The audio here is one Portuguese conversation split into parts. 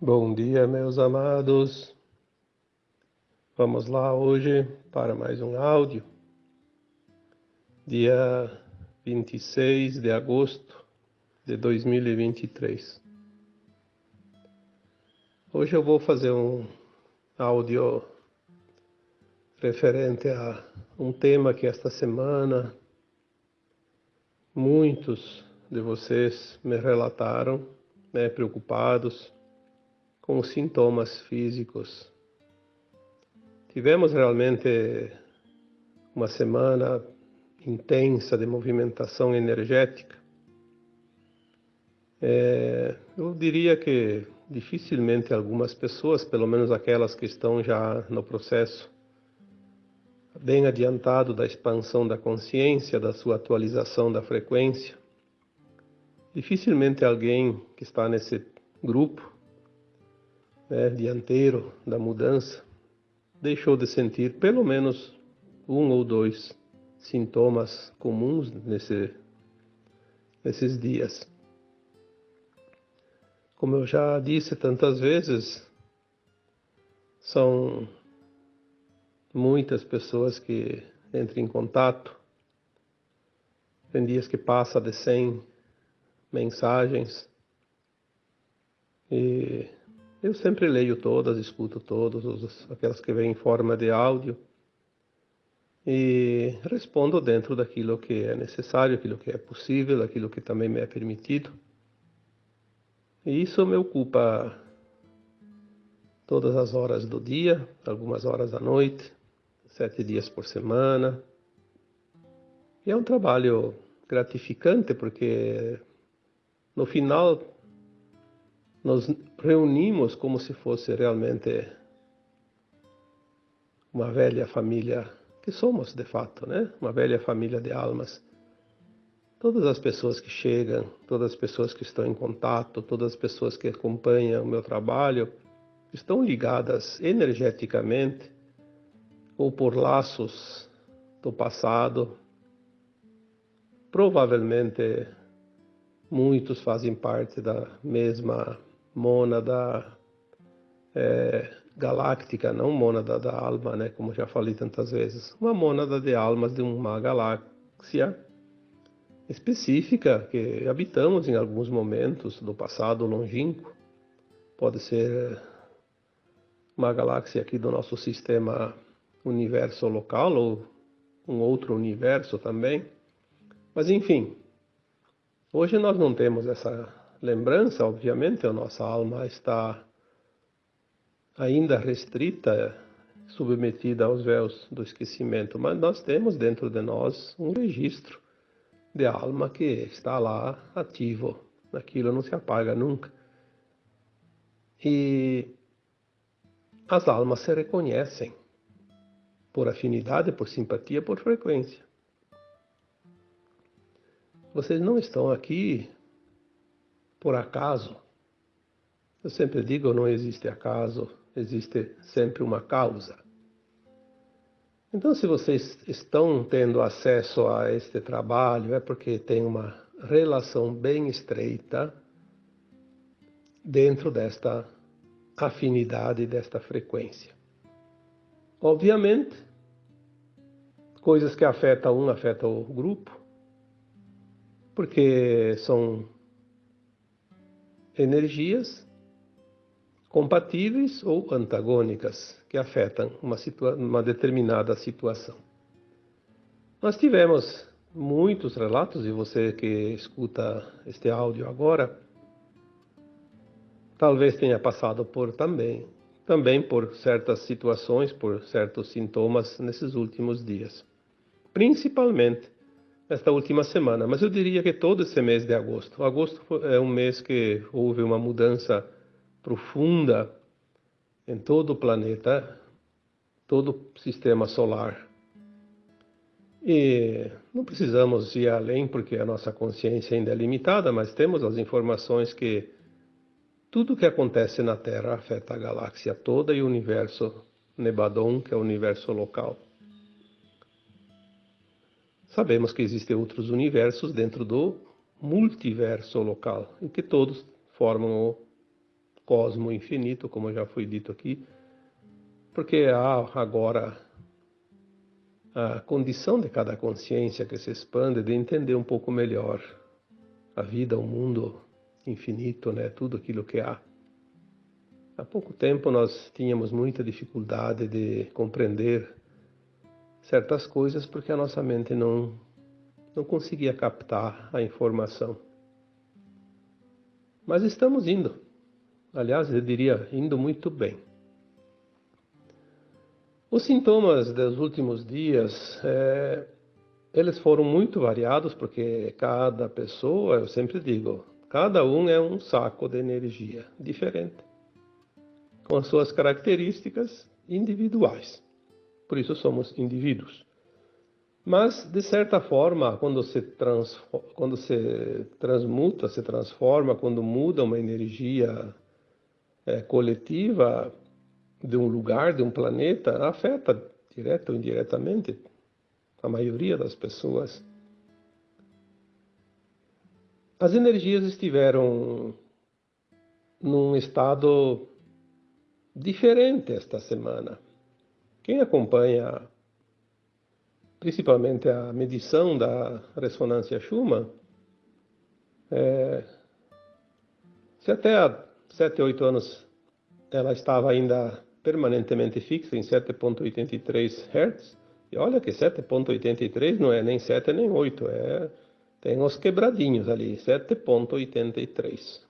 Bom dia, meus amados. Vamos lá hoje para mais um áudio. Dia 26 de agosto de 2023. Hoje eu vou fazer um áudio referente a um tema que esta semana muitos de vocês me relataram, preocupados com os sintomas físicos. Tivemos realmente uma semana intensa de movimentação energética. Eu diria que dificilmente algumas pessoas, pelo menos aquelas que estão já no processo bem adiantado da expansão da consciência, da sua atualização da frequência, dificilmente alguém que está nesse grupo, dianteiro da mudança, deixou de sentir pelo menos um ou dois sintomas comuns nesses dias. Como eu já disse tantas vezes, são muitas pessoas que entram em contato. Tem dias que passa de 100 mensagens e eu sempre leio todas, escuto todas, aquelas que vêm em forma de áudio e respondo dentro daquilo que é necessário, aquilo que é possível, aquilo que também me é permitido. E isso me ocupa todas as horas do dia, algumas horas da noite, 7 dias por semana. E é um trabalho gratificante porque no final nos reunimos como se fosse realmente uma velha família, que somos de fato, Uma velha família de almas. Todas as pessoas que chegam, todas as pessoas que estão em contato, todas as pessoas que acompanham o meu trabalho, estão ligadas energeticamente ou por laços do passado. Provavelmente muitos fazem parte da mesma mônada galáctica, não mônada da alma, como já falei tantas vezes. Uma mônada de almas de uma galáxia específica que habitamos em alguns momentos do passado longínquo. Pode ser uma galáxia aqui do nosso sistema universo local ou um outro universo também. Mas enfim, hoje nós não temos essa lembrança, obviamente, a nossa alma está ainda restrita, submetida aos véus do esquecimento, mas nós temos dentro de nós um registro de alma que está lá ativo, aquilo não se apaga nunca. E as almas se reconhecem por afinidade, por simpatia, por frequência. Vocês não estão aqui por acaso. Eu sempre digo, não existe acaso, existe sempre uma causa. Então, se vocês estão tendo acesso a este trabalho, é porque tem uma relação bem estreita dentro desta afinidade, desta frequência. Obviamente, coisas que afetam um, afetam o grupo, porque são energias compatíveis ou antagônicas que afetam uma determinada situação. Nós tivemos muitos relatos, e você que escuta este áudio agora, talvez tenha passado por também por certas situações, por certos sintomas nesses últimos dias. Principalmente esta última semana, mas eu diria que todo esse mês de agosto. Agosto é um mês que houve uma mudança profunda em todo o planeta, todo o sistema solar. E não precisamos ir além porque a nossa consciência ainda é limitada, mas temos as informações que tudo que acontece na Terra afeta a galáxia toda e o universo Nebadon, que é o universo local. Sabemos que existem outros universos dentro do multiverso local, em que todos formam o cosmo infinito, como já foi dito aqui, porque há agora a condição de cada consciência que se expande de entender um pouco melhor a vida, o mundo infinito, né? Tudo aquilo que há. Há pouco tempo nós tínhamos muita dificuldade de compreender certas coisas porque a nossa mente não conseguia captar a informação. Mas estamos indo. Aliás, eu diria, indo muito bem. Os sintomas dos últimos dias, eles foram muito variados, porque cada pessoa, eu sempre digo, cada um é um saco de energia diferente, com as suas características individuais. Por isso somos indivíduos. Mas, de certa forma, quando se transmuta, se transforma, quando muda uma energia coletiva de um lugar, de um planeta, afeta direta ou indiretamente a maioria das pessoas. As energias estiveram num estado diferente esta semana. Quem acompanha principalmente a medição da ressonância Schumann, se até há 7, 8 anos ela estava ainda permanentemente fixa em 7,83 Hz, e olha que 7,83 não é nem 7 nem 8, tem uns quebradinhos ali, 7,83.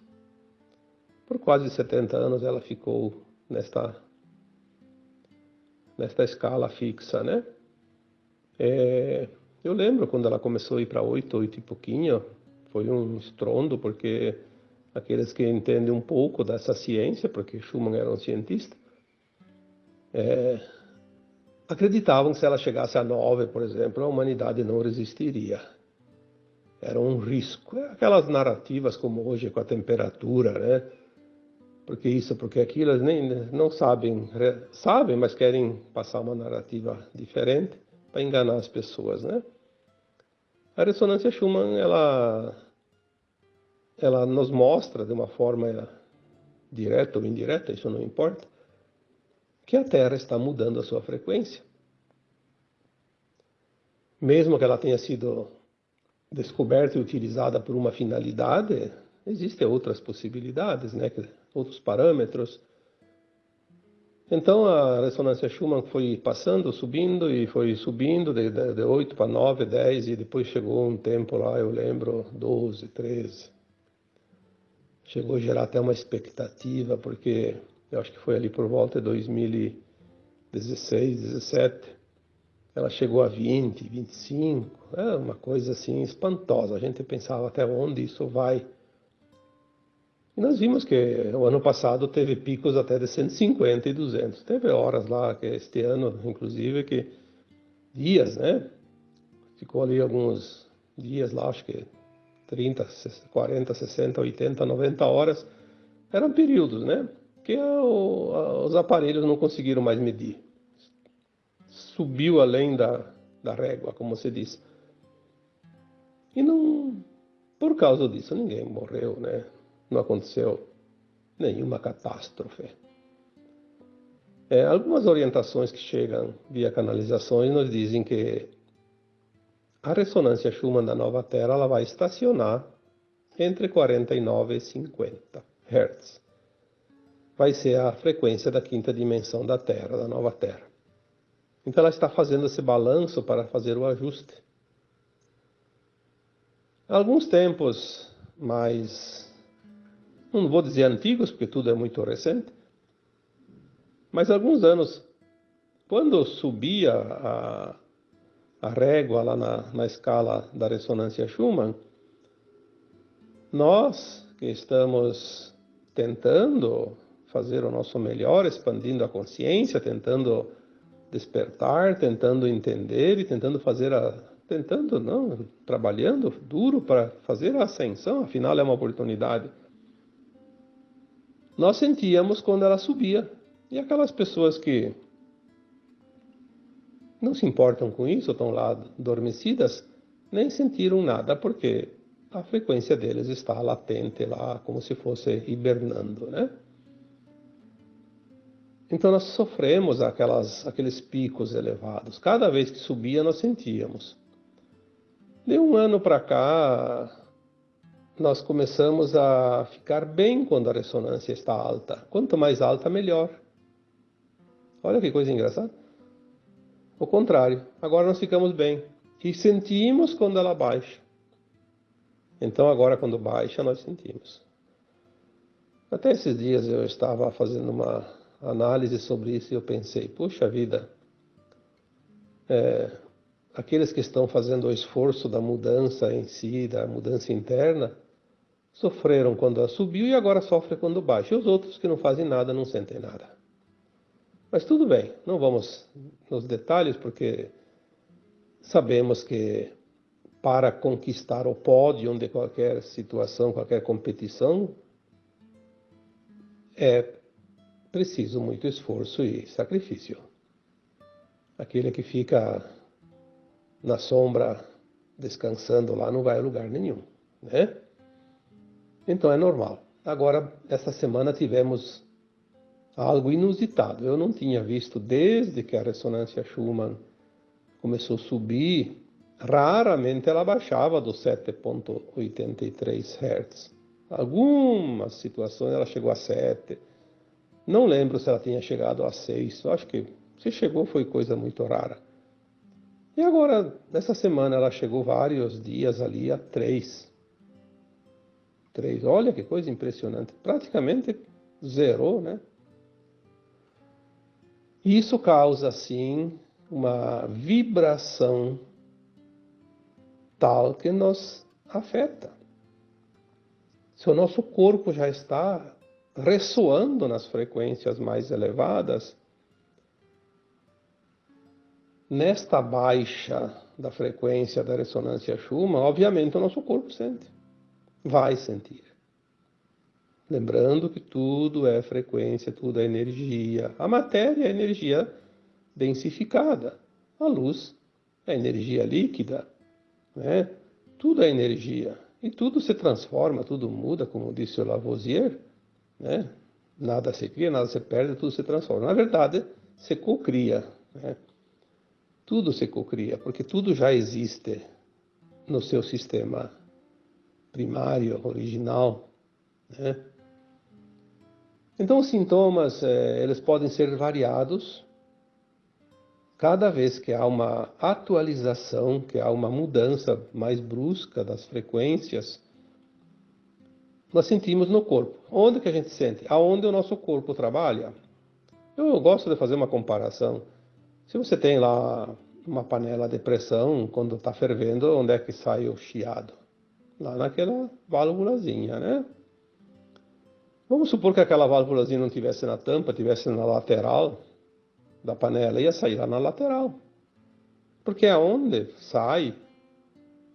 Por quase 70 anos ela ficou nesta escala fixa, né? Eu lembro quando ela começou a ir para 8, 8 e pouquinho, foi um estrondo, porque aqueles que entendem um pouco dessa ciência, porque Schumann era um cientista, acreditavam que se ela chegasse a 9, por exemplo, a humanidade não resistiria. Era um risco. Aquelas narrativas como hoje com a temperatura, né? Porque isso, porque aquilo, eles nem não sabem, mas querem passar uma narrativa diferente para enganar as pessoas, né? A ressonância Schumann, ela nos mostra de uma forma direta ou indireta, isso não importa, que a Terra está mudando a sua frequência. Mesmo que ela tenha sido descoberta e utilizada por uma finalidade, existem outras possibilidades, né? Outros parâmetros. Então a ressonância Schumann foi passando, subindo, e foi subindo de 8 para 9, 10, e depois chegou um tempo lá, eu lembro, 12, 13. Chegou a gerar até uma expectativa, porque eu acho que foi ali por volta de 2016, 17, ela chegou a 20, 25, uma coisa assim espantosa. A gente pensava até onde isso vai. E nós vimos que o ano passado teve picos até de 150 e 200. Teve horas lá, que este ano, inclusive, que dias, né? Ficou ali alguns dias lá, acho que 30, 40, 60, 80, 90 horas. Eram períodos, né? Que os aparelhos não conseguiram mais medir. Subiu além da régua, como se diz. E não, por causa disso, ninguém morreu, né? Não aconteceu nenhuma catástrofe. Algumas orientações que chegam via canalizações nos dizem que a ressonância Schumann da nova Terra ela vai estacionar entre 49 e 50 Hz. Vai ser a frequência da quinta dimensão da Terra, da nova Terra. Então ela está fazendo esse balanço para fazer o ajuste. Alguns tempos mais, não vou dizer antigos, porque tudo é muito recente, mas alguns anos, quando subia a régua lá na escala da ressonância Schumann, nós que estamos tentando fazer o nosso melhor, expandindo a consciência, tentando despertar, tentando entender e trabalhando duro para fazer a ascensão, afinal é uma oportunidade. Nós sentíamos quando ela subia. E aquelas pessoas que não se importam com isso, estão lá adormecidas, nem sentiram nada, porque a frequência deles está latente lá, como se fosse hibernando, né? Então nós sofremos aqueles picos elevados. Cada vez que subia, nós sentíamos. De um ano para cá, nós começamos a ficar bem quando a ressonância está alta. Quanto mais alta, melhor. Olha que coisa engraçada. O contrário, agora nós ficamos bem. E sentimos quando ela baixa. Então agora quando baixa, nós sentimos. Até esses dias eu estava fazendo uma análise sobre isso e eu pensei, puxa vida, aqueles que estão fazendo o esforço da mudança em si, da mudança interna, sofreram quando ela subiu e agora sofrem quando baixa. E os outros que não fazem nada, não sentem nada. Mas tudo bem, não vamos nos detalhes, porque sabemos que para conquistar o pódio de qualquer situação, qualquer competição, é preciso muito esforço e sacrifício. Aquele que fica na sombra descansando lá não vai a lugar nenhum, né? Então é normal. Agora, essa semana tivemos algo inusitado. Eu não tinha visto desde que a ressonância Schumann começou a subir, raramente ela baixava dos 7,83 Hz. Algumas situações ela chegou a 7. Não lembro se ela tinha chegado a 6. Eu acho que se chegou foi coisa muito rara. E agora, nessa semana, ela chegou vários dias ali a 3. 3. Olha que coisa impressionante. Praticamente zerou, né? Isso causa, sim, uma vibração tal que nos afeta. Se o nosso corpo já está ressoando nas frequências mais elevadas, nesta baixa da frequência da ressonância Schumann, obviamente o nosso corpo sente, vai sentir. Lembrando que tudo é frequência, tudo é energia. A matéria é energia densificada. A luz é energia líquida, né? Tudo é energia. E tudo se transforma, tudo muda, como disse o Lavoisier, né? Nada se cria, nada se perde, tudo se transforma. Na verdade, se cocria, né? Tudo se cocria, porque tudo já existe no seu sistema primário, original, né? Então, os sintomas, eles podem ser variados cada vez que há uma atualização, que há uma mudança mais brusca das frequências, nós sentimos no corpo. Onde que a gente sente? Aonde o nosso corpo trabalha. Eu gosto de fazer uma comparação. Se você tem lá uma panela de pressão, quando está fervendo, onde é que sai o chiado? Lá naquela válvulazinha, né? Vamos supor que aquela válvulazinha não tivesse na tampa, tivesse na lateral da panela, ia sair lá na lateral. Porque é onde sai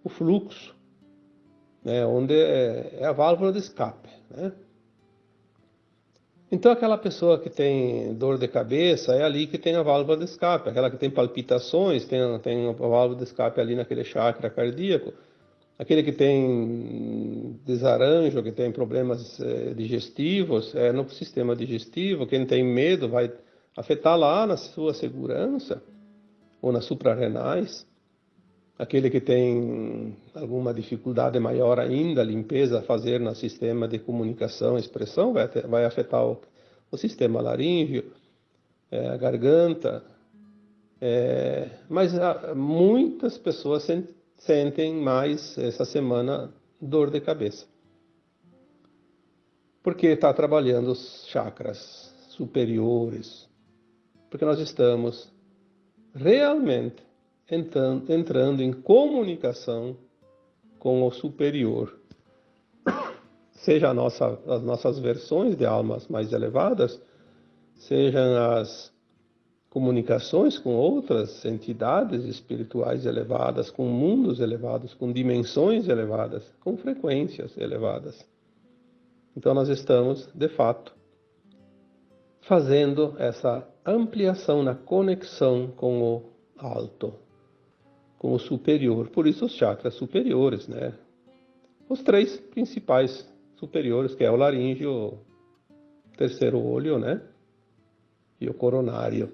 o fluxo, né? Onde é a válvula de escape, né? Então aquela pessoa que tem dor de cabeça, é ali que tem a válvula de escape. Aquela que tem palpitações, tem a válvula de escape ali naquele chakra cardíaco. Aquele que tem desarranjo, que tem problemas digestivos, é no sistema digestivo. Quem tem medo vai afetar lá na sua segurança, ou nas suprarrenais. Aquele que tem alguma dificuldade maior ainda, limpeza a fazer no sistema de comunicação e expressão, vai afetar o sistema laríngeo, a garganta. Mas muitas pessoas sentem mais essa semana dor de cabeça, porque está trabalhando os chakras superiores, porque nós estamos realmente entrando em comunicação com o superior, seja as nossas versões de almas mais elevadas, sejam as comunicações com outras entidades espirituais elevadas, com mundos elevados, com dimensões elevadas, com frequências elevadas. Então nós estamos, de fato, fazendo essa ampliação na conexão com o alto, com o superior. Por isso os chakras superiores, né? Os 3 principais superiores, que é o laríngeo, o terceiro olho, né? e o coronário.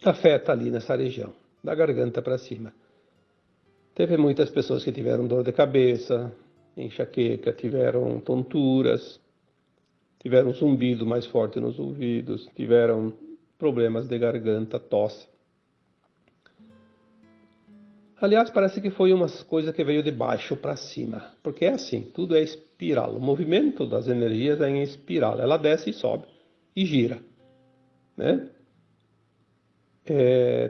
Afeta ali nessa região, da garganta para cima. Teve muitas pessoas que tiveram dor de cabeça, enxaqueca, tiveram tonturas, tiveram zumbido mais forte nos ouvidos, tiveram problemas de garganta, tosse. Aliás, parece que foi uma coisa que veio de baixo para cima, porque é assim, tudo é espiral. O movimento das energias é em espiral, ela desce e sobe e gira, né?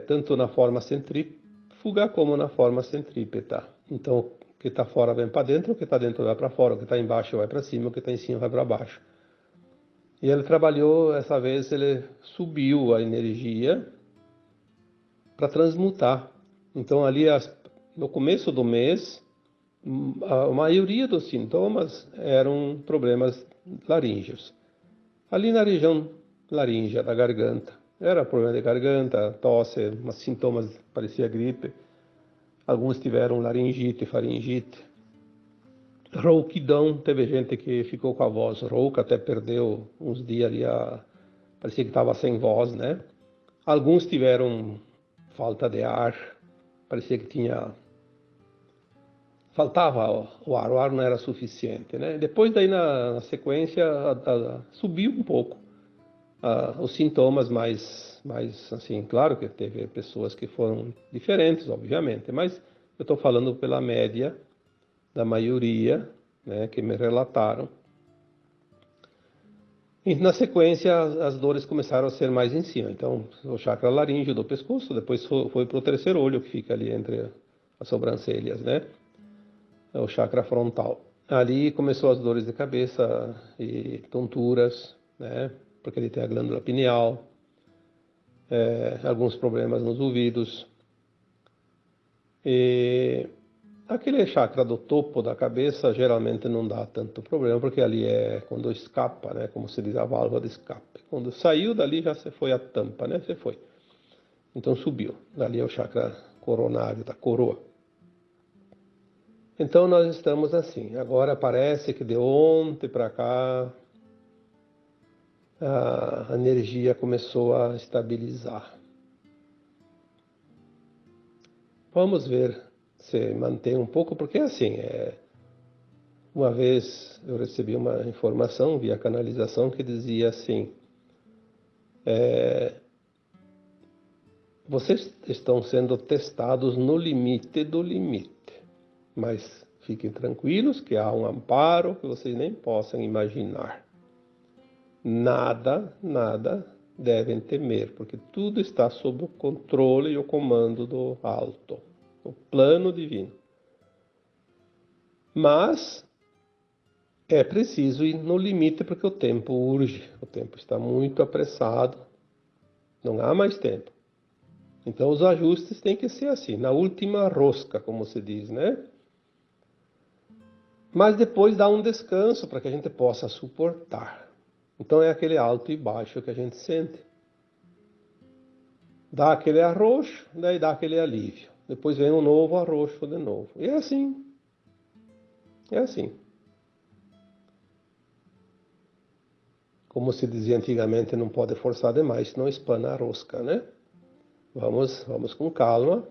Tanto na forma centrífuga como na forma centrípeta. Então, o que está fora vem para dentro, o que está dentro vai para fora, o que está embaixo vai para cima, o que está em cima vai para baixo. E ele trabalhou, essa vez ele subiu a energia para transmutar. Então, ali no começo do mês, a maioria dos sintomas eram problemas laríngeos. Ali na região laríngea, da garganta, era problema de garganta, tosse, sintomas parecia gripe. Alguns tiveram laringite, faringite. Rouquidão, teve gente que ficou com a voz rouca, até perdeu uns dias ali, parecia que estava sem voz, né? Alguns tiveram falta de ar, parecia que faltava o ar não era suficiente, né? Depois daí na sequência subiu um pouco os sintomas mais assim, claro que teve pessoas que foram diferentes, obviamente, mas eu estou falando pela média da maioria, né, que me relataram. E na sequência as dores começaram a ser mais em cima. Então o chakra laríngeo do pescoço, depois foi para o terceiro olho que fica ali entre as sobrancelhas, né? É o chakra frontal. Ali começou as dores de cabeça e tonturas, né? Porque ele tem a glândula pineal, alguns problemas nos ouvidos. E aquele chakra do topo da cabeça geralmente não dá tanto problema, porque ali é quando escapa, né? Como se diz, a válvula de escape. Quando saiu dali já se foi a tampa, né? Você foi. Então subiu. Dali é o chakra coronário, da coroa. Então nós estamos assim. Agora parece que de ontem para cá a energia começou a estabilizar. Vamos ver se mantém um pouco, porque assim, uma vez eu recebi uma informação via canalização que dizia assim, vocês estão sendo testados no limite do limite, mas fiquem tranquilos que há um amparo que vocês nem possam imaginar. Nada devem temer, porque tudo está sob o controle e o comando do alto, o plano divino. Mas é preciso ir no limite porque o tempo urge, o tempo está muito apressado, não há mais tempo. Então os ajustes têm que ser assim, na última rosca, como se diz, né? Mas depois dá um descanso para que a gente possa suportar. Então é aquele alto e baixo que a gente sente. Dá aquele arroxo, daí dá aquele alívio. Depois vem um novo arroxo de novo. E é assim. É assim. Como se dizia antigamente, não pode forçar demais, senão espana a rosca, né? Vamos com calma.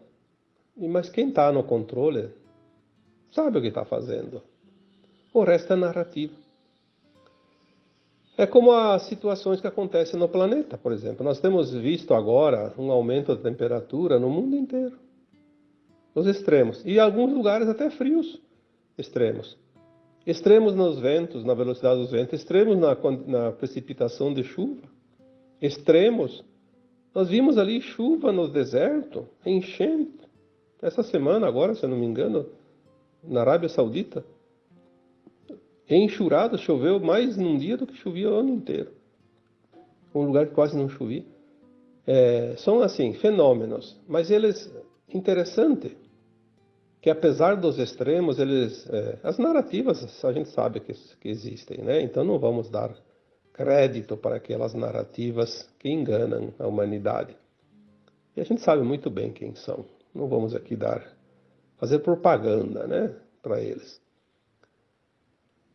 Mas quem está no controle sabe o que está fazendo. O resto é narrativa. É como as situações que acontecem no planeta, por exemplo. Nós temos visto agora um aumento da temperatura no mundo inteiro. Os extremos. E em alguns lugares até frios extremos. Extremos nos ventos, na velocidade dos ventos. Extremos na precipitação de chuva. Extremos. Nós vimos ali chuva no deserto, enchente. Essa semana agora, se eu não me engano, na Arábia Saudita. Enxurrado, choveu mais num dia do que chovia o ano inteiro. Um lugar que quase não chovia. São assim, fenômenos, mas eles, interessante, que apesar dos extremos, as narrativas a gente sabe que existem, né? Então não vamos dar crédito para aquelas narrativas que enganam a humanidade. E a gente sabe muito bem quem são. Não vamos aqui fazer propaganda, né, para eles.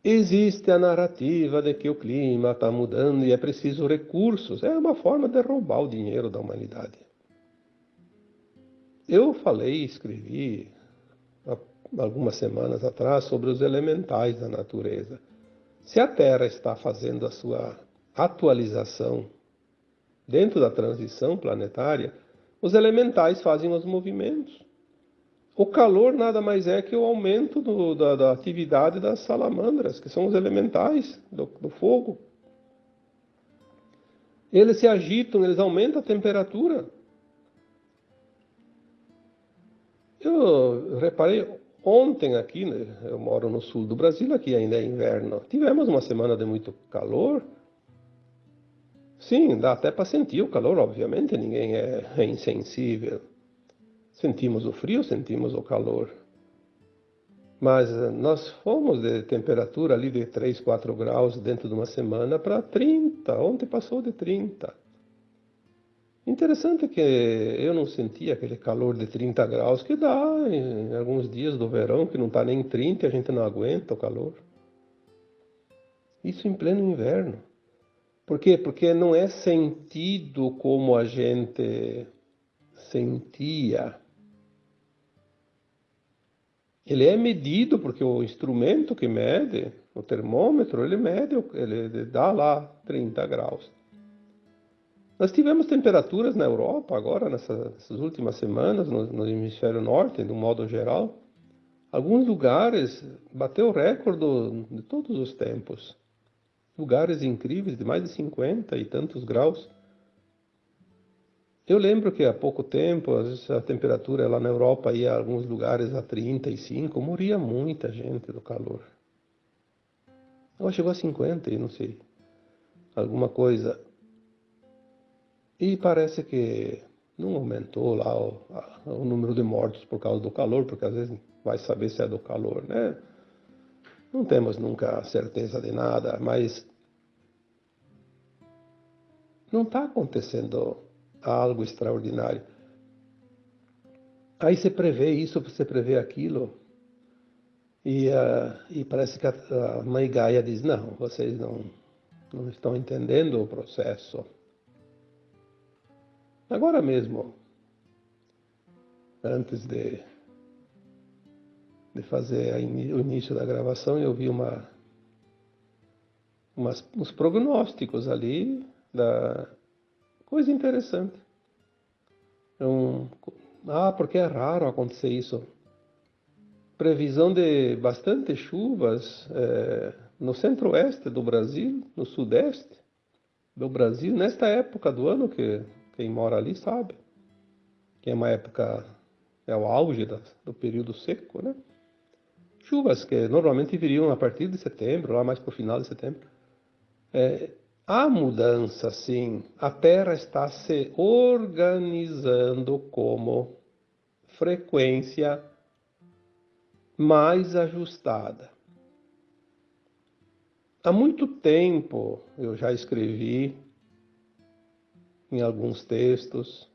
Existe a narrativa de que o clima está mudando e é preciso recursos. É uma forma de roubar o dinheiro da humanidade. Eu falei, escrevi há algumas semanas atrás sobre os elementais da natureza. Se a Terra está fazendo a sua atualização dentro da transição planetária, os elementais fazem os movimentos. O calor nada mais é que o aumento da atividade das salamandras, que são os elementais do fogo. Eles se agitam, eles aumentam a temperatura. Eu reparei ontem aqui, né, eu moro no sul do Brasil, aqui ainda é inverno. Tivemos uma semana de muito calor. Sim, dá até para sentir o calor, obviamente, ninguém é insensível. Sentimos o frio, sentimos o calor. Mas nós fomos de temperatura ali de 3, 4 graus dentro de uma semana para 30. Ontem passou de 30. Interessante que eu não senti aquele calor de 30 graus que dá em alguns dias do verão, que não está nem 30 e a gente não aguenta o calor. Isso em pleno inverno. Por quê? Porque não é sentido como a gente sentia. Ele é medido porque o instrumento que mede, o termômetro, ele mede, ele dá lá 30 graus. Nós tivemos temperaturas na Europa agora, nessas últimas semanas, no hemisfério norte, de um modo geral. Alguns lugares bateu o recorde de todos os tempos. Lugares incríveis, de mais de 50 e tantos graus. Eu lembro que há pouco tempo, às vezes a temperatura lá na Europa ia a alguns lugares a 35, morria muita gente do calor. Ela chegou a 50 e não sei, alguma coisa. E parece que não aumentou lá o número de mortos por causa do calor, porque às vezes vai saber se é do calor, né? Não temos nunca certeza de nada, mas não está acontecendo algo extraordinário. Aí você prevê isso, você prevê aquilo, e parece que a mãe Gaia diz, não, vocês não estão entendendo o processo. Agora mesmo, antes de fazer o início da gravação, eu vi uns prognósticos ali da coisa interessante. Porque é raro acontecer isso. Previsão de bastante chuvas no centro-oeste do Brasil, no sudeste do Brasil, nesta época do ano, que quem mora ali sabe, que é uma época, é o auge do período seco, né? Chuvas que normalmente viriam a partir de setembro, lá mais para o final de setembro. Há mudança, sim. A Terra está se organizando como frequência mais ajustada. Há muito tempo eu já escrevi em alguns textos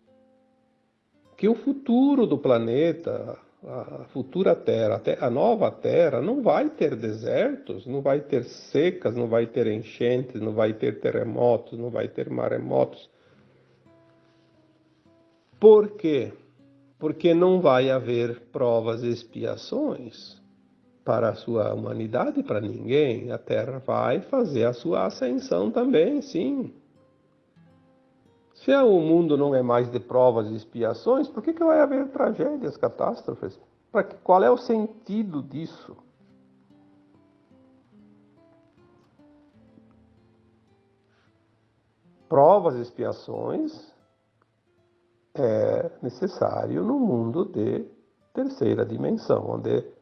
que o futuro do planeta, a futura Terra, a nova Terra, não vai ter desertos, não vai ter secas, não vai ter enchentes, não vai ter terremotos, não vai ter maremotos. Por quê? Porque não vai haver provas e expiações para a sua humanidade, para ninguém. A Terra vai fazer a sua ascensão também, sim. Se o mundo não é mais de provas e expiações, por que vai haver tragédias, catástrofes? Qual é o sentido disso? Provas e expiações é necessário no mundo de terceira dimensão, onde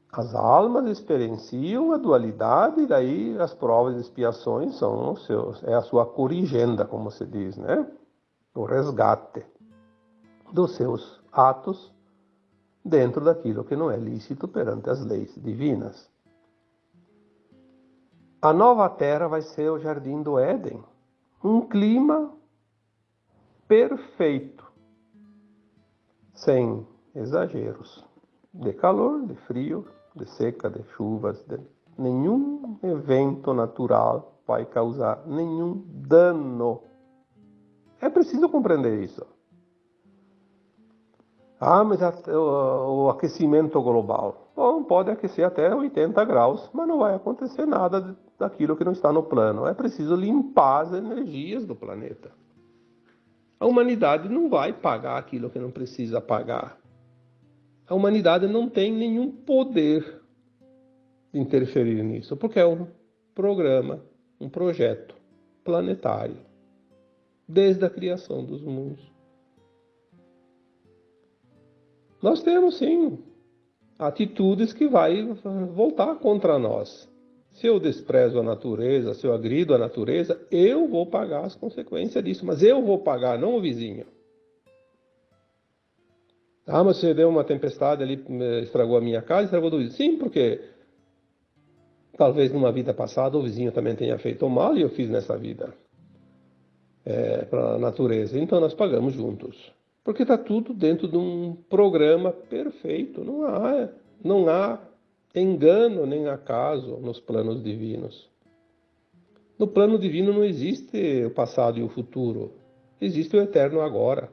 as almas experienciam a dualidade e daí as provas e expiações são é a sua corrigenda, como se diz, né? O resgate dos seus atos dentro daquilo que não é lícito perante as leis divinas. A nova Terra vai ser o Jardim do Éden, um clima perfeito, sem exageros, de calor, de frio, de seca, de chuvas, Nenhum evento natural vai causar nenhum dano. É preciso compreender isso. Mas o aquecimento global. Bom, pode aquecer até 80 graus, mas não vai acontecer nada daquilo que não está no plano. É preciso limpar as energias do planeta. A humanidade não vai pagar aquilo que não precisa pagar. A humanidade não tem nenhum poder de interferir nisso, porque é um programa, um projeto planetário, desde a criação dos mundos. Nós temos, sim, atitudes que vai voltar contra nós. Se eu desprezo a natureza, se eu agrido a natureza, eu vou pagar as consequências disso, mas eu vou pagar, não o vizinho. Mas você deu uma tempestade ali, estragou a minha casa, estragou do vizinho. Sim, porque talvez numa vida passada o vizinho também tenha feito mal e eu fiz nessa vida para a natureza. Então nós pagamos juntos. Porque está tudo dentro de um programa perfeito. Não há engano nem acaso nos planos divinos. No plano divino não existe o passado e o futuro. Existe o eterno agora.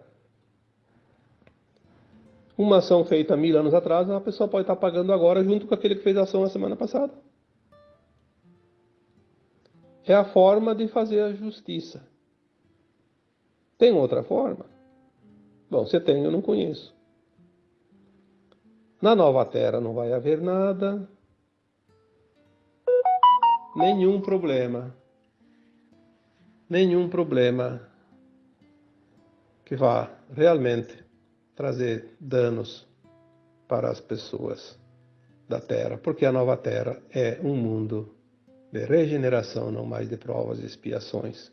Uma ação feita 1000 anos atrás, a pessoa pode estar pagando agora junto com aquele que fez a ação na semana passada. É a forma de fazer a justiça. Tem outra forma? Bom, você tem, eu não conheço. Na nova terra não vai haver nada, nenhum problema que vá realmente trazer danos para as pessoas da terra, porque a nova terra é um mundo de regeneração, não mais de provas e expiações.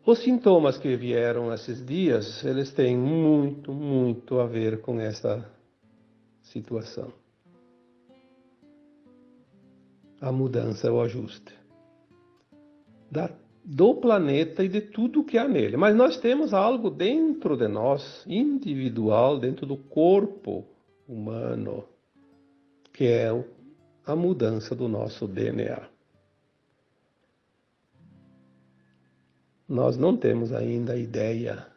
Os sintomas que vieram esses dias, eles têm muito a ver com essa situação. A mudança, o ajuste do planeta e de tudo que há nele. Mas nós temos algo dentro de nós, individual, dentro do corpo humano, que é a mudança do nosso DNA. Nós não temos ainda a ideia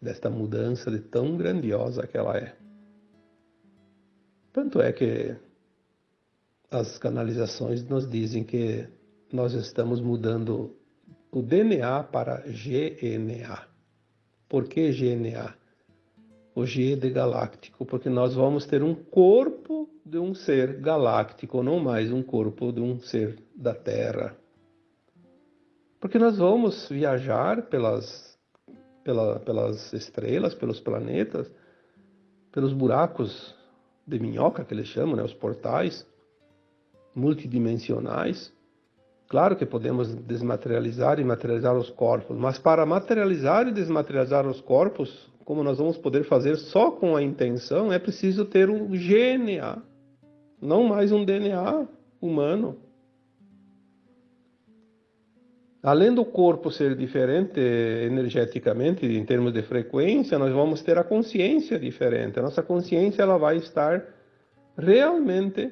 desta mudança de tão grandiosa que ela é. Tanto é que as canalizações nos dizem que nós estamos mudando o DNA para GNA. Por que GNA? O G de galáctico, porque nós vamos ter um corpo de um ser galáctico, não mais um corpo de um ser da Terra. Porque nós vamos viajar pelas estrelas, pelos planetas, pelos buracos de minhoca, que eles chamam, né, os portais multidimensionais. Claro que podemos desmaterializar e materializar os corpos, mas para materializar e desmaterializar os corpos, como nós vamos poder fazer só com a intenção, é preciso ter um GNA, não mais um DNA humano. Além do corpo ser diferente energeticamente, em termos de frequência, nós vamos ter a consciência diferente. A nossa consciência ela vai estar realmente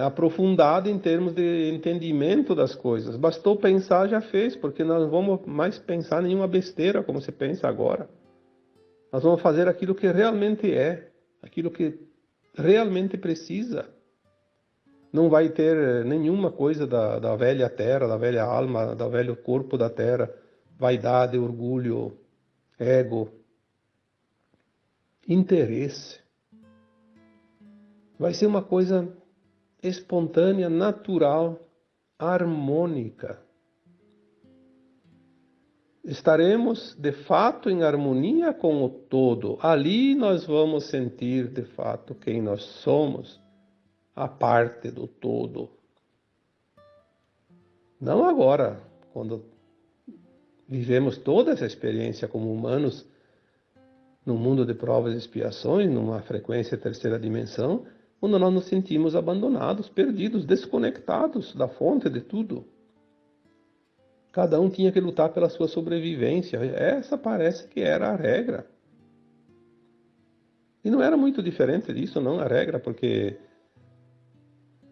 aprofundada em termos de entendimento das coisas. Bastou pensar, já fez, porque nós não vamos mais pensar nenhuma besteira como se pensa agora. Nós vamos fazer aquilo que realmente é, aquilo que realmente precisa. Não vai ter nenhuma coisa da velha terra, da velha alma, do velho corpo da terra, vaidade, orgulho, ego, interesse. Vai ser uma coisa espontânea, natural, harmônica. Estaremos de fato em harmonia com o todo. Ali nós vamos sentir de fato quem nós somos, a parte do todo. Não agora, quando vivemos toda essa experiência como humanos, num mundo de provas e expiações, numa frequência terceira dimensão, quando nós nos sentimos abandonados, perdidos, desconectados da fonte de tudo. Cada um tinha que lutar pela sua sobrevivência. Essa parece que era a regra. E não era muito diferente disso, não, a regra, porque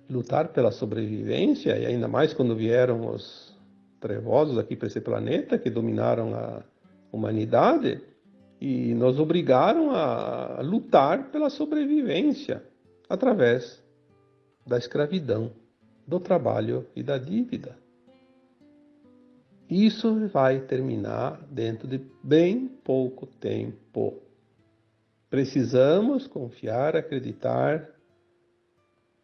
lutar pela sobrevivência, e ainda mais quando vieram os trevosos aqui para esse planeta, que dominaram a humanidade, e nos obrigaram a lutar pela sobrevivência através da escravidão, do trabalho e da dívida. Isso vai terminar dentro de bem pouco tempo. Precisamos confiar, acreditar,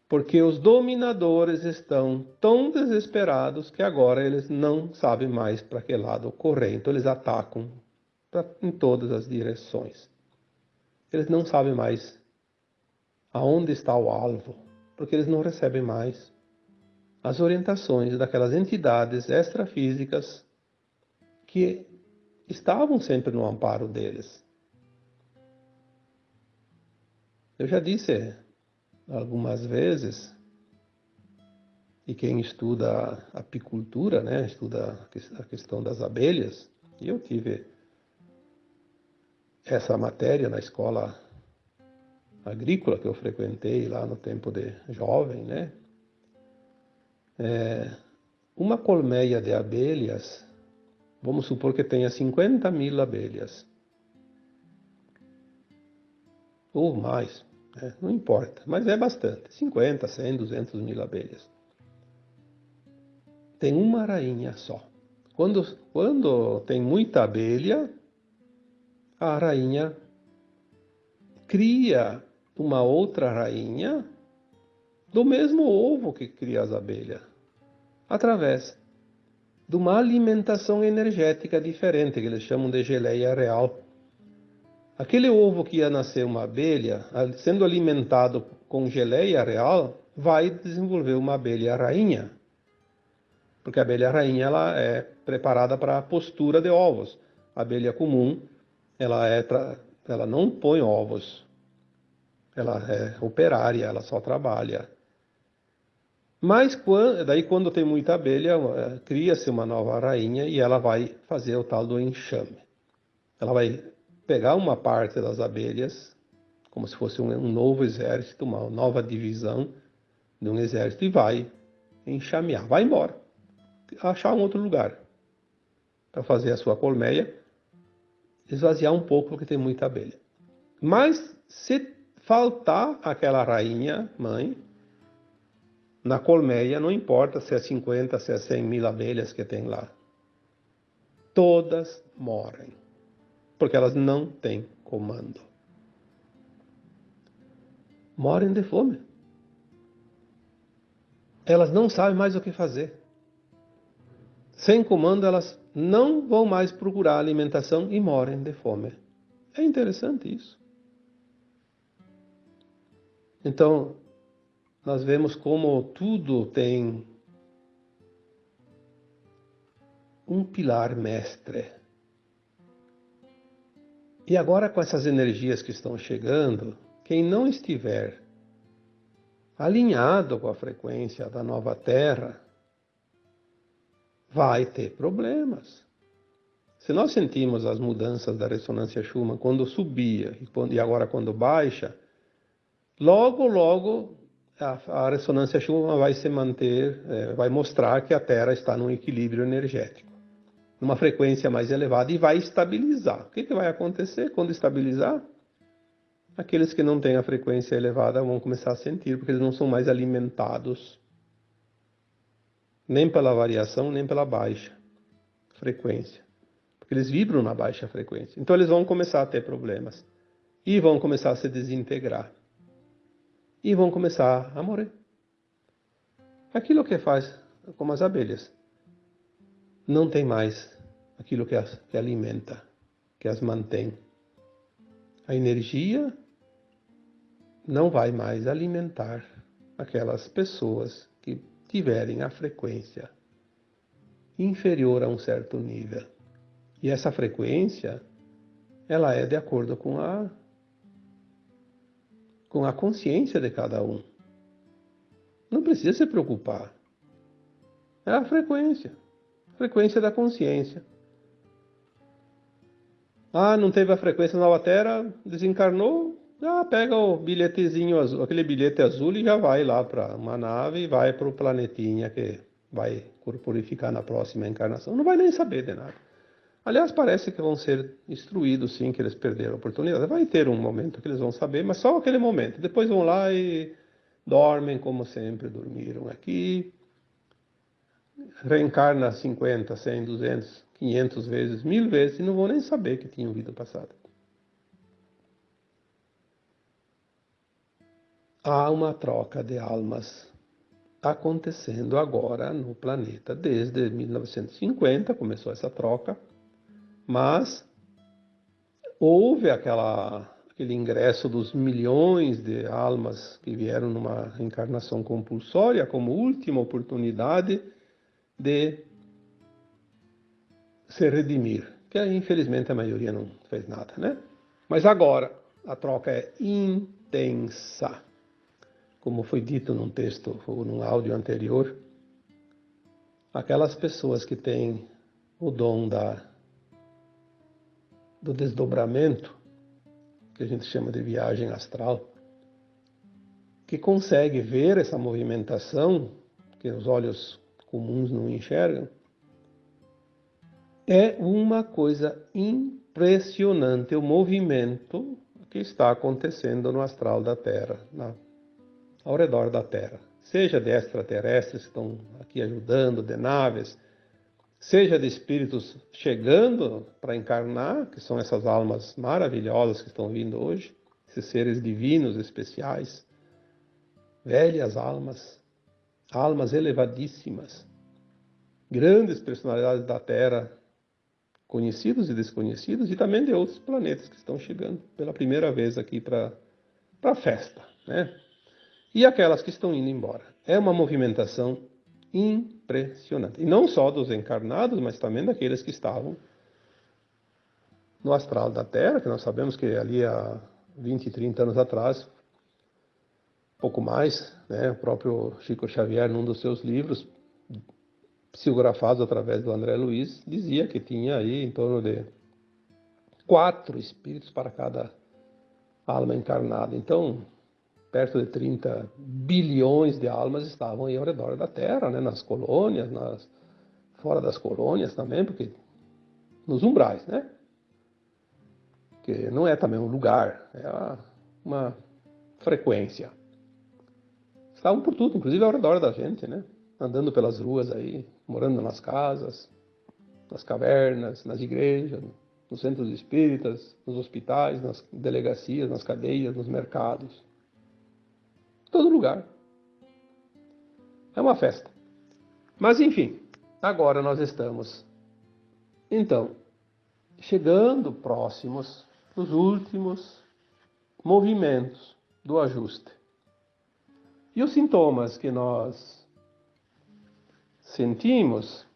porque os dominadores estão tão desesperados que agora eles não sabem mais para que lado correr. Então eles atacam em todas as direções. Eles não sabem mais aonde está o alvo, porque eles não recebem mais as orientações daquelas entidades extrafísicas que estavam sempre no amparo deles. Eu já disse algumas vezes, e quem estuda apicultura, né, estuda a questão das abelhas, e eu tive essa matéria na escola agrícola que eu frequentei lá no tempo de jovem, né? Uma colmeia de abelhas, vamos supor que tenha 50.000 abelhas, ou mais, né? Não importa, mas é bastante, 50, 100, 200 mil abelhas. Tem uma rainha só. Quando tem muita abelha, a rainha cria uma outra rainha do mesmo ovo que cria as abelhas, através de uma alimentação energética diferente, que eles chamam de geleia real. Aquele ovo que ia nascer uma abelha, sendo alimentado com geleia real, vai desenvolver uma abelha rainha. Porque a abelha rainha ela é preparada para a postura de ovos. A abelha comum, ela não põe ovos. Ela é operária, ela só trabalha. Mas daí quando tem muita abelha, cria-se uma nova rainha e ela vai fazer o tal do enxame. Ela vai pegar uma parte das abelhas, como se fosse um novo exército, uma nova divisão de um exército, e vai enxamear, vai embora, achar um outro lugar para fazer a sua colmeia, esvaziar um pouco porque tem muita abelha. Mas se faltar aquela rainha mãe na colmeia, não importa se é 50, se é 100 mil abelhas que tem lá, todas morrem, porque elas não têm comando. Morrem de fome. Elas não sabem mais o que fazer. Sem comando, elas não vão mais procurar alimentação e morrem de fome. É interessante isso. Então, nós vemos como tudo tem um pilar mestre. E agora, com essas energias que estão chegando, quem não estiver alinhado com a frequência da nova Terra vai ter problemas. Se nós sentimos as mudanças da ressonância Schumann quando subia e agora quando baixa, logo a ressonância Schumann vai se manter, vai mostrar que a Terra está num equilíbrio energético, numa frequência mais elevada, e vai estabilizar. O que vai acontecer quando estabilizar? Aqueles que não têm a frequência elevada vão começar a sentir, porque eles não são mais alimentados nem pela variação, nem pela baixa frequência. Porque eles vibram na baixa frequência. Então eles vão começar a ter problemas. E vão começar a se desintegrar. E vão começar a morrer. Aquilo que faz, como as abelhas, não tem mais aquilo que alimenta, que as mantém. A energia não vai mais alimentar aquelas pessoas que tiverem a frequência inferior a um certo nível. E essa frequência, ela é de acordo com a consciência de cada um. Não precisa se preocupar. É a frequência da consciência. Ah, não teve a frequência na nova Terra, desencarnou, Já pega o bilhetezinho azul, aquele bilhete azul e já vai lá para uma nave e vai para o planetinha que vai corporificar na próxima encarnação. Não vai nem saber de nada. Aliás, parece que vão ser instruídos, sim, que eles perderam a oportunidade. Vai ter um momento que eles vão saber, mas só aquele momento. Depois vão lá e dormem como sempre dormiram aqui. Reencarna 50, 100, 200, 500 vezes, 1000 vezes e não vão nem saber que tinham vida passada. Há uma troca de almas acontecendo agora no planeta. Desde 1950 começou essa troca, mas houve aquele ingresso dos milhões de almas que vieram numa reencarnação compulsória como última oportunidade de se redimir, que infelizmente a maioria não fez nada, né? Mas agora a troca é intensa. Como foi dito num texto ou num áudio anterior, aquelas pessoas que têm o dom do desdobramento, que a gente chama de viagem astral, que consegue ver essa movimentação que os olhos comuns não enxergam, é uma coisa impressionante o movimento que está acontecendo no astral da Terra, ao redor da Terra. Seja de extraterrestres que estão aqui ajudando, de naves, seja de espíritos chegando para encarnar, que são essas almas maravilhosas que estão vindo hoje, esses seres divinos especiais, velhas almas, almas elevadíssimas, grandes personalidades da Terra, conhecidos e desconhecidos, e também de outros planetas que estão chegando pela primeira vez aqui para a festa, né? E aquelas que estão indo embora. É uma movimentação impressionante. E não só dos encarnados, mas também daqueles que estavam no astral da Terra, que nós sabemos que ali há 20, 30 anos atrás, pouco mais, né, o próprio Chico Xavier, num dos seus livros, psicografados através do André Luiz, dizia que tinha aí em torno de 4 espíritos para cada alma encarnada. Então, perto de 30 bilhões de almas estavam aí ao redor da Terra, né, nas colônias, fora das colônias também, porque nos umbrais, né? Que não é também um lugar, é uma frequência. Estavam por tudo, inclusive ao redor da gente, né? Andando pelas ruas aí, morando nas casas, nas cavernas, nas igrejas, nos centros espíritas, nos hospitais, nas delegacias, nas cadeias, nos mercados. Todo lugar. É uma festa. Mas enfim, agora nós estamos, então, chegando próximos dos últimos movimentos do ajuste. E os sintomas que nós sentimos,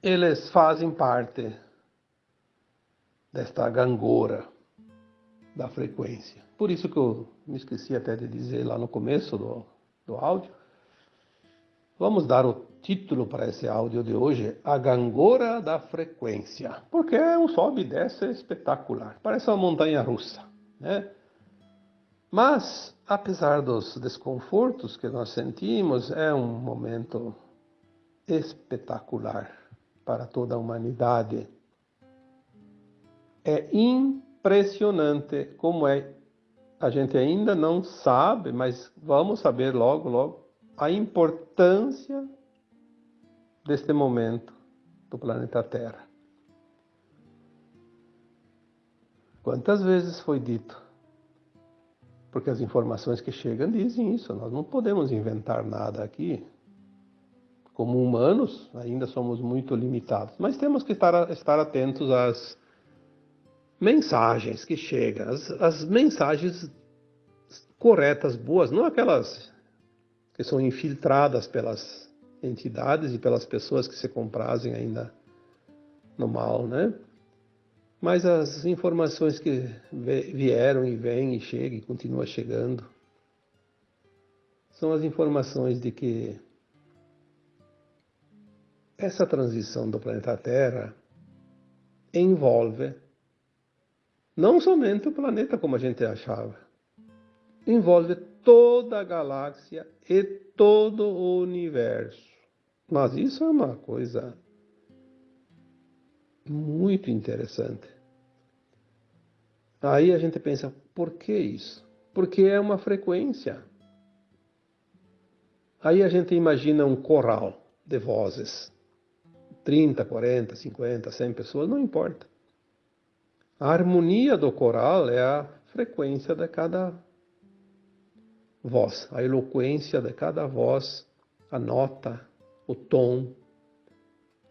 eles fazem parte desta gangorra da frequência. Por isso que eu me esqueci até de dizer lá no começo do áudio. Vamos dar o título para esse áudio de hoje, A Gangorra da Frequência, porque é um sobe e desce espetacular, parece uma montanha russa, né? Mas, apesar dos desconfortos que nós sentimos, é um momento espetacular para toda a humanidade. É impressionante como a gente ainda não sabe, mas vamos saber logo, logo, a importância deste momento do planeta Terra. Quantas vezes foi dito? Porque as informações que chegam dizem isso, nós não podemos inventar nada aqui. Como humanos, ainda somos muito limitados, mas temos que estar atentos às mensagens que chegam, as mensagens corretas, boas, não aquelas que são infiltradas pelas entidades e pelas pessoas que se comprazem ainda no mal, né? Mas as informações que vieram e vêm e chegam e continuam chegando são as informações de que essa transição do planeta Terra envolve Não somente o planeta como a gente achava. Envolve toda a galáxia e todo o universo. Mas isso é uma coisa muito interessante. Aí a gente pensa, por que isso? Porque é uma frequência. Aí a gente imagina um coral de vozes. 30, 40, 50, 100 pessoas, não importa. A harmonia do coral é a frequência de cada voz, a eloquência de cada voz, a nota, o tom.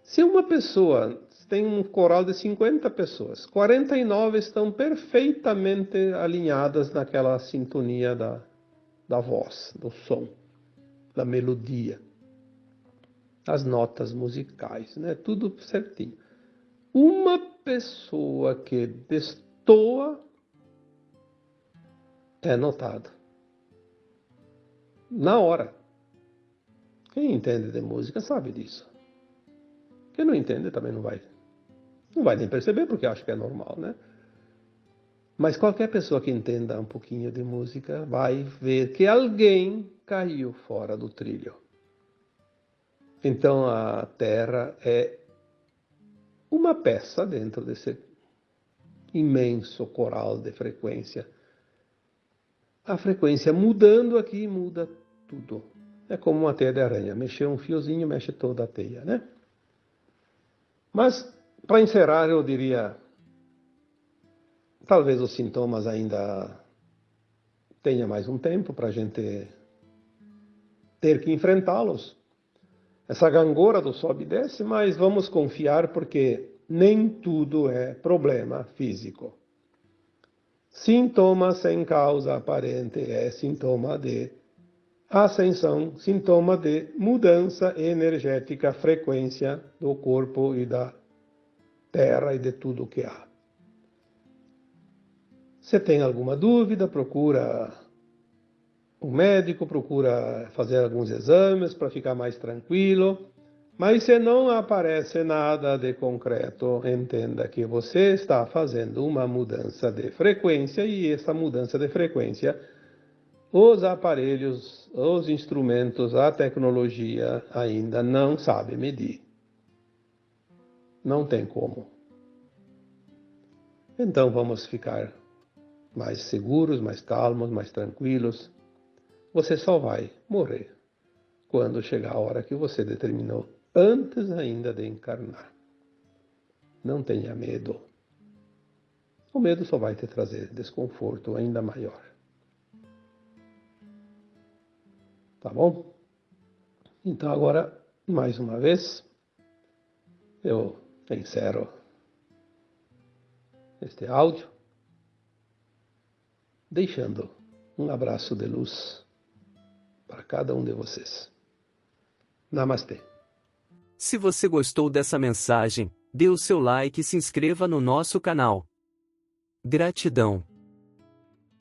Se uma pessoa tem um coral de 50 pessoas, 49 estão perfeitamente alinhadas naquela sintonia da voz, do som, da melodia, as notas musicais, né? Tudo certinho. Uma pessoa que destoa é notado. Na hora. Quem entende de música sabe disso. Quem não entende também não vai nem perceber, porque acha que é normal, né? Mas qualquer pessoa que entenda um pouquinho de música vai ver que alguém caiu fora do trilho. Então a Terra é uma peça dentro desse imenso coral de frequência. A frequência mudando aqui muda tudo. É como uma teia de aranha. Mexer um fiozinho, mexe toda a teia, né? Mas, para encerrar, eu diria, talvez os sintomas ainda tenha mais um tempo para a gente ter que enfrentá-los. Essa gangorra do sobe e desce, mas vamos confiar porque nem tudo é problema físico. Sintoma sem causa aparente é sintoma de ascensão, sintoma de mudança energética, frequência do corpo e da terra e de tudo o que há. Se tem alguma dúvida, procura um médico, procura fazer alguns exames para ficar mais tranquilo. Mas se não aparece nada de concreto, entenda que você está fazendo uma mudança de frequência e essa mudança de frequência, os aparelhos, os instrumentos, a tecnologia ainda não sabe medir. Não tem como. Então vamos ficar mais seguros, mais calmos, mais tranquilos. Você só vai morrer quando chegar a hora que você determinou, antes ainda de encarnar. Não tenha medo. O medo só vai te trazer desconforto ainda maior. Tá bom? Então agora, mais uma vez, eu encerro este áudio, deixando um abraço de luz para cada um de vocês. Namastê. Se você gostou dessa mensagem, dê o seu like e se inscreva no nosso canal. Gratidão.